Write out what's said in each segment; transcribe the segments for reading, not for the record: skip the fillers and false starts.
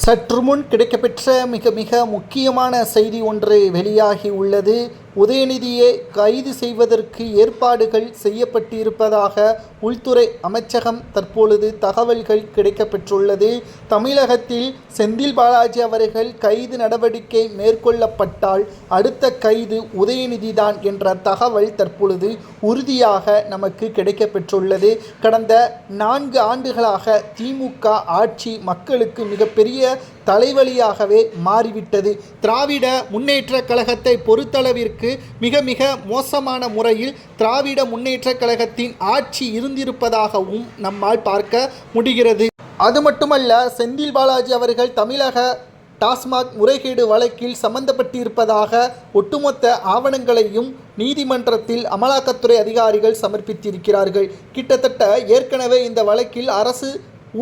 சற்று முன் கிடைக்கப்பெற்ற மிக மிக முக்கியமான செய்தி ஒன்று வெளியாகி உள்ளது. உதயநிதியை கைது செய்வதற்கு ஏற்பாடுகள் செய்யப்பட்டிருப்பதாக உள்துறை அமைச்சகம் தற்பொழுது தகவல்கள் கிடைக்கப்பெற்றுள்ளது. தமிழகத்தில் செந்தில் பாலாஜி அவர்கள் கைது நடவடிக்கை மேற்கொள்ளப்பட்டால் அடுத்த கைது உதயநிதிதான் என்ற தகவல் தற்பொழுது உறுதியாக நமக்கு கிடைக்கப்பெற்றுள்ளது. கடந்த 4 ஆண்டுகளாக திமுக ஆட்சி மக்களுக்கு மிகப்பெரிய தலைவலியாகவே மாறிவிட்டது. திராவிட முன்னேற்ற கழகத்தை பொறுத்தளவிற்கு மிக மிக மோசமான முறையில் திராவிட முன்னேற்ற கழகத்தின் ஆட்சி இருந்திருப்பதாகவும் நம்மால் பார்க்க முடிகிறது. அது மட்டுமல்ல, செந்தில் பாலாஜி அவர்கள் தமிழக டாஸ்மாக் முறைகேடு வழக்கில் சம்பந்தப்பட்டிருப்பதாக ஒட்டுமொத்த ஆவணங்களையும் நீதிமன்றத்தில் அமலாக்கத்துறை அதிகாரிகள் சமர்ப்பித்திருக்கிறார்கள். கிட்டத்தட்ட ஏற்கனவே இந்த வழக்கில் அரசு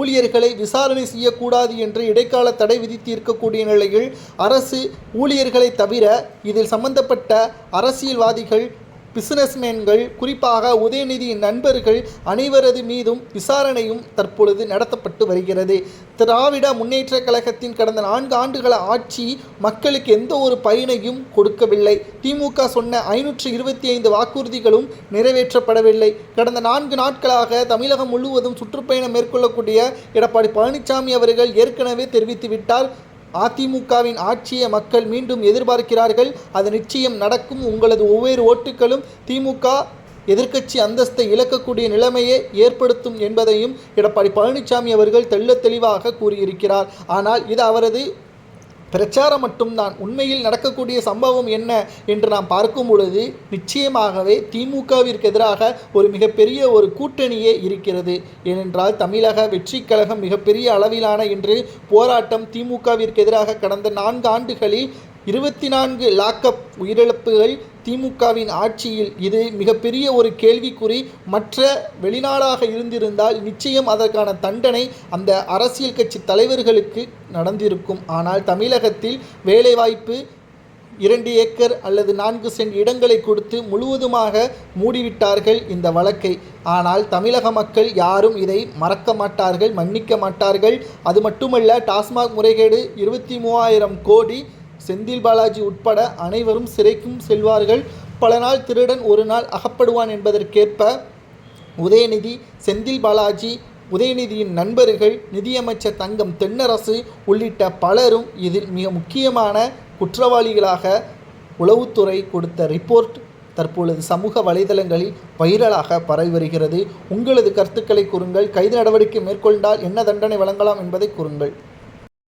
ஊழியர்களை விசாரணை செய்யக்கூடாது என்று இடைக்கால தடை விதித்திருக்கக்கூடிய நிலையில் அரசு ஊழியர்களை தவிர இதில் சம்பந்தப்பட்ட அரசியல்வாதிகள், பிசினஸ்மேன்கள், குறிப்பாக உதயநிதியின் நண்பர்கள் அனைவரது மீதும் விசாரணையும் தற்பொழுது நடத்தப்பட்டு வருகிறது. திராவிட முன்னேற்ற கழகத்தின் கடந்த 4 ஆண்டுகள ஆட்சி மக்களுக்கு எந்த ஒரு பயனையும் கொடுக்கவில்லை. திமுக சொன்ன 525 வாக்குறுதிகளும் நிறைவேற்றப்படவில்லை. கடந்த 4 நாட்களாக தமிழகம் முழுவதும் சுற்றுப்பயணம் மேற்கொள்ளக்கூடிய எடப்பாடி பழனிசாமி அவர்கள் ஏற்கனவே தெரிவித்துவிட்டார். அதிமுகவின் ஆட்சியை மக்கள் மீண்டும் எதிர்பார்க்கிறார்கள். அது நிச்சயம் நடக்கும். உங்களது ஒவ்வொரு ஓட்டுகளும் திமுக எதிர்க்கட்சி அந்தஸ்தை இழக்கக்கூடிய நிலைமையை ஏற்படுத்தும் என்பதையும் எடப்பாடி பழனிசாமி அவர்கள் தெள்ளத் தெளிவாக கூறியிருக்கிறார். ஆனால் இது அவரது பிரச்சாரம் மட்டும்தான். உண்மையில் நடக்கக்கூடிய சம்பவம் என்ன என்று நாம் பார்க்கும் பொழுது நிச்சயமாகவே திமுகவிற்கு எதிராக ஒரு மிகப்பெரிய ஒரு கூட்டணியே இருக்கிறது. ஏனென்றால் தமிழக வெற்றி கழகம் மிகப்பெரிய அளவிலான இன்று போராட்டம் திமுகவிற்கு எதிராக கடந்த 4 ஆண்டுகளில் 24 லாக்அப் உயிரிழப்புகள் திமுகவின் ஆட்சியில். இது மிகப்பெரிய ஒரு கேள்விக்குறி. மற்ற வெளிநாடாக இருந்திருந்தால் நிச்சயம் அதற்கான தண்டனை அந்த அரசியல் கட்சி தலைவர்களுக்கு நடந்திருக்கும். ஆனால் தமிழகத்தில் வேலைவாய்ப்பு 2 ஏக்கர் அல்லது 4 சென்ட் இடங்களை கொடுத்து முழுவதுமாக மூடிவிட்டார்கள் இந்த வழக்கை. ஆனால் தமிழக மக்கள் யாரும் இதை மறக்க மாட்டார்கள், மன்னிக்க மாட்டார்கள். அது மட்டுமல்ல, டாஸ்மாக் முறைகேடு 23,000 கோடி, செந்தில் பாலாஜி உட்பட அனைவரும் சிறைக்கும் செல்வார்கள். பல நாள் திருடன் ஒரு நாள் அகப்படுவான் என்பதற்கேற்ப உதயநிதி, செந்தில் பாலாஜி, உதயநிதியின் நண்பர்கள், நிதியமைச்சர் தங்கம் தென்னரசு உள்ளிட்ட பலரும் இதில் மிக முக்கியமான குற்றவாளிகளாக உளவுத்துறை கொடுத்த ரிப்போர்ட் தற்பொழுது சமூக வலைதளங்களில் வைரலாக பரவி வருகிறது. உங்களது கருத்துக்களை கூறுங்கள். கைது நடவடிக்கை மேற்கொண்டால் என்ன தண்டனை வழங்கலாம் என்பதை கூறுங்கள்.